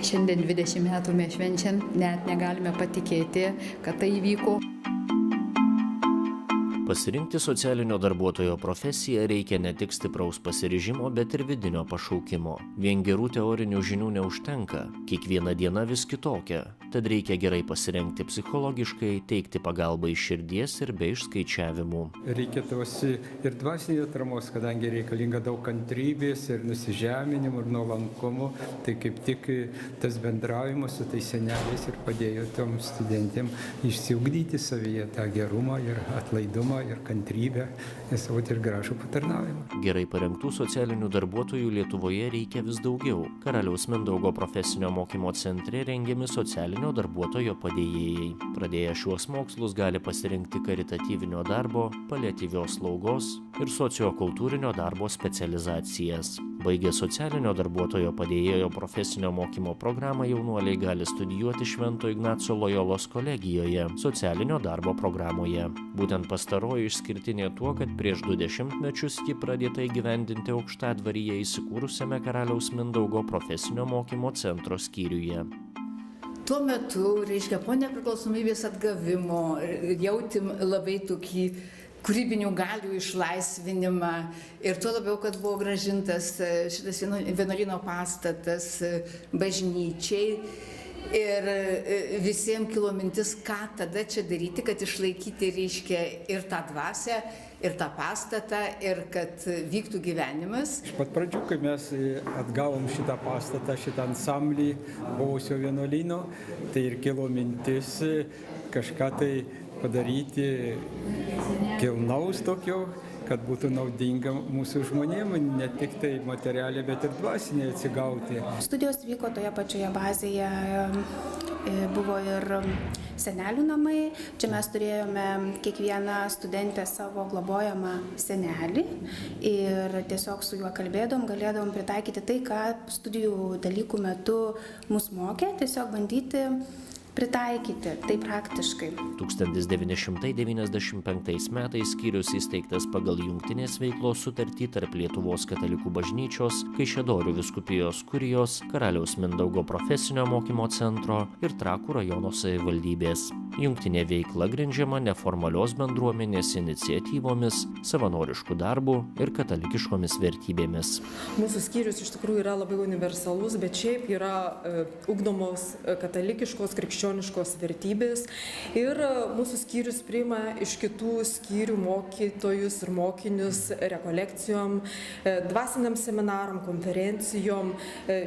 Šiandien 20 metų mes švenčiam, net negalime patikėti, kad tai įvyko. Pasirinkti socialinio darbuotojo profesiją reikia ne tik stipraus pasiryžimo, bet ir vidinio pašaukimo. Vien gerų teorinių žinių neužtenka, kiekviena diena vis kitokia, tad reikia gerai pasirengti psichologiškai, teikti pagalbą iš širdies ir be išskaičiavimų. Reikia tos ir dvasinės atramos, kadangi reikalinga daug kantrybės ir nusižeminimų ir nuolankumo, tai kaip tik tas bendravimas su tais seneliais ir padėjo tom studentėm išsiugdyti savyje tą gerumą ir atlaidumą ir kantrybę, ir gražų patarnavimą. Gerai parengtų socialinių darbuotojų Lietuvoje reikia vis daugiau. Karaliaus Mindaugo profesinio mokymo centre rengiami socialinio darbuotojo padėjėjai. Pradėję šiuos mokslus gali pasirinkti karitatyvinio darbo, paliatyvios slaugos ir sociokultūrinio darbo specializacijas. Baigę socialinio darbuotojo padėjėjo profesinio mokymo programą jaunuoliai gali studijuoti Švento Ignaco Lojolos kolegijoje socialinio darbo programoje. Būtent pastaroji išskirtinė tuo, kad prieš 20 metus ji pradėta įgyvendinti Aukštadvaryje įsikūrusiame Karaliaus Mindaugo profesinio mokymo centro skyriuje. Tuo metu, po nepriklausomybės atgavimo, jautėm labai tokį kūrybinių galių išlaisvinimą ir tuo labiau, kad buvo grąžintas šitas vienuolyno pastatas bažnyčiai. Ir visiems kilo mintis, ką tada čia daryti, kad išlaikyti ir tą dvasią, ir tą pastatą, ir kad vyktų gyvenimas. Iš pat pradžių, kai mes atgavom šitą pastatą, šitą ansamblį buvusio vienuolyno, tai ir kilo mintis kažką tai padaryti kilnaus tokio, kad būtų naudinga mūsų žmonėm, ne tik tai materialiai, bet ir dvasiniai atsigauti. Studijos vyko toje pačioje bazėje, buvo ir senelių namai. Čia mes turėjome kiekvieną studentę savo globojamą senelį ir tiesiog su juo galėdom pritaikyti tai, ką studijų dalykų metu mus mokė, tiesiog bandyti pritaikyti tai praktiškai. 1995 metais skyrius įsteigtas pagal jungtinės veiklos sutartį tarp Lietuvos katalikų bažnyčios, Kaišiadorių vyskupijos kurijos, Karaliaus Mindaugo profesinio mokymo centro ir Trakų rajono savivaldybės. Jungtinė veikla grindžiama neformalios bendruomenės iniciatyvomis, savanoriškų darbų ir katalikiškomis vertybėmis. Mūsų skyrius iš tikrųjų yra labai universalus, bet šiaip yra ugdomos katalikiškos, krikščioniškos vertybės ir mūsų skyrius priima iš kitų skyrių mokytojus ir mokinius rekolekcijom, dvasiniam seminaram, konferencijom,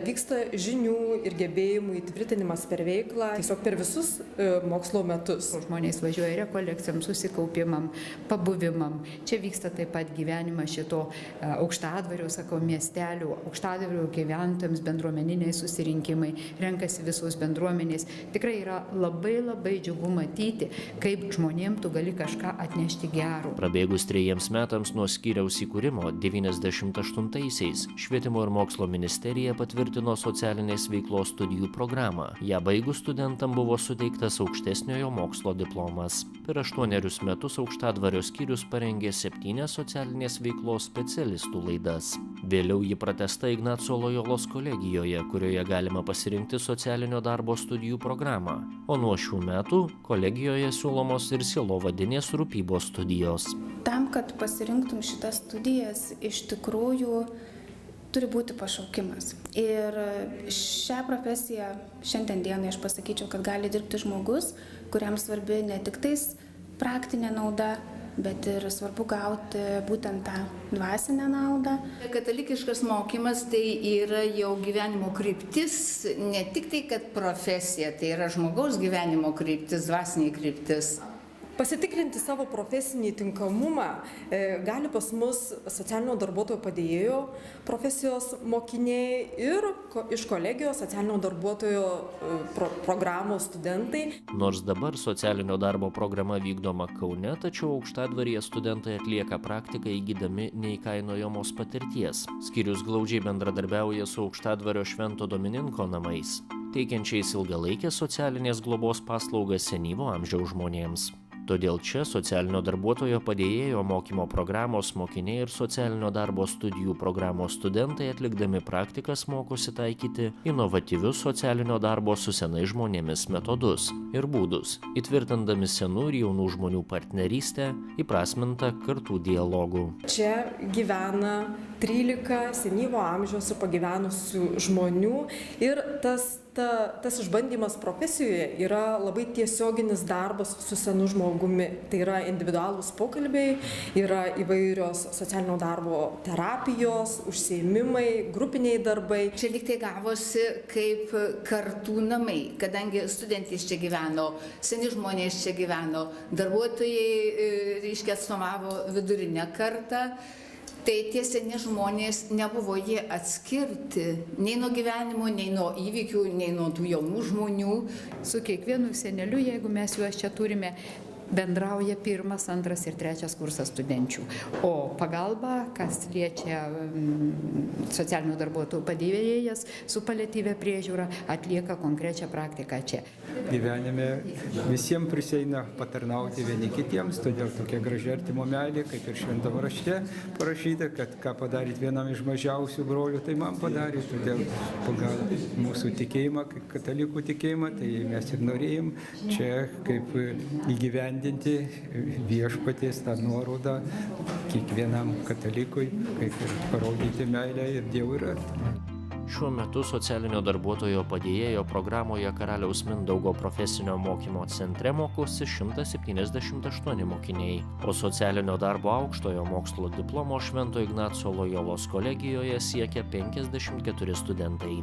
vyksta žinių ir gebėjimų įtvirtinimas per veiklą, tiesiog per visus mokslo metus. Žmonės važiuoja rekolekcijom, susikaupimam, pabuvimam. Čia vyksta taip pat gyvenimas šito Aukštadvario, miestelių, Aukštadvario gyventojams bendruomeniniai susirinkimai, renkasi visos bendruomenės. Tikrai yra labai labai džiugu matyti, kaip žmonėm tu gali kažką atnešti gero. Prabėgus 3 metams nuo skyriaus įkūrimo 98-aisiais Švietimo ir mokslo ministerija patvirtino socialinės veiklos studijų programą. Ja baigus studentam buvo suteiktas aukštesniojo mokslo diplomas. Per 8 metus Aukštadvario skyrius parengė 7 socialinės veiklos specialistų laidas. Vėliau ji pratęsta Ignaco Lojolos kolegijoje, kurioje galima pasirinkti socialinio darbo studijų programą. O nuo šių metų kolegijoje siūlomos ir sielovadinės rūpybos studijos. Tam, kad pasirinktum šitas studijas, iš tikrųjų turi būti pašaukimas. Ir šią profesiją šiandien dienai aš pasakyčiau, kad gali dirbti žmogus, kuriam svarbi ne tik tais praktinė nauda, bet ir svarbu gauti būtent tą dvasinę naudą. Katalikiškas mokymas tai yra jau gyvenimo kryptis, ne tik tai, kad profesija, tai yra žmogaus gyvenimo kryptis, dvasinė kryptis. Pasitikrinti savo profesinį tinkamumą gali pas mus socialinio darbuotojo padėjėjo profesijos mokiniai ir iš kolegijos socialinio darbuotojo programos studentai. Nors dabar socialinio darbo programa vykdoma Kaune, tačiau Aukštadvaryje studentai atlieka praktiką įgydami neįkainojamos patirties. Skyrius glaudžiai bendradarbiauja su Aukštadvario Švento Domininko namais, teikiančiais ilgalaikės socialinės globos paslaugas senyvo amžiaus žmonėms. Todėl čia socialinio darbuotojo padėjėjo mokymo programos mokiniai ir socialinio darbo studijų programos studentai atlikdami praktikas mokosi taikyti inovatyvius socialinio darbo su senais žmonėmis metodus ir būdus, įtvirtindami senų ir jaunų žmonių partnerystę, įprasmintą kartų dialogų. Čia gyvena 13 senyvo amžiaus pagyvenusių žmonių ir tas išbandymas profesijoje yra labai tiesioginis darbas su senu žmogumi. Tai yra individualūs pokalbiai, yra įvairios socialinio darbo terapijos, užsiėmimai, grupiniai darbai. Čia lyg tai gavosi kaip kartų namai, kadangi studentės čia gyveno, seni žmonės čia gyveno, darbuotojai, reiškia, atstovavo vidurinę kartą. Tai tie seni žmonės nebuvo jie atskirti nei nuo gyvenimo, nei nuo įvykių, nei nuo tų jaunų žmonių. Su kiekvienu seneliu, jeigu mes juos čia turime, bendrauja 1., 2. ir 3. kursas studenčių. O pagalba, kas liečia socialinių darbuotojų padėjėjas su paliatyvia priežiūra, atlieka konkrečią praktiką čia. Gyvenime visiems prisieina patarnauti vieni kitiems, todėl tokia graži artimo meilė, kaip ir šventame rašte parašyta, kad ką padaryti vienam iš mažiausių brolių, tai man padarė. Todėl pagal mūsų tikėjimą, katalikų tikėjimą, tai mes ir norėjom čia kaip įgyvendinti viešpaties tą nuorodą kiekvienam katalikui, kaip ir parodyti meilę ir Dievui ir artimui. Šiuo metu socialinio darbuotojo padėjėjo programoje Karaliaus Mindaugo profesinio mokymo centre mokosi 178 mokiniai, o socialinio darbo aukštojo mokslo diplomo Švento Ignaco Lojolos kolegijoje siekia 54 studentai.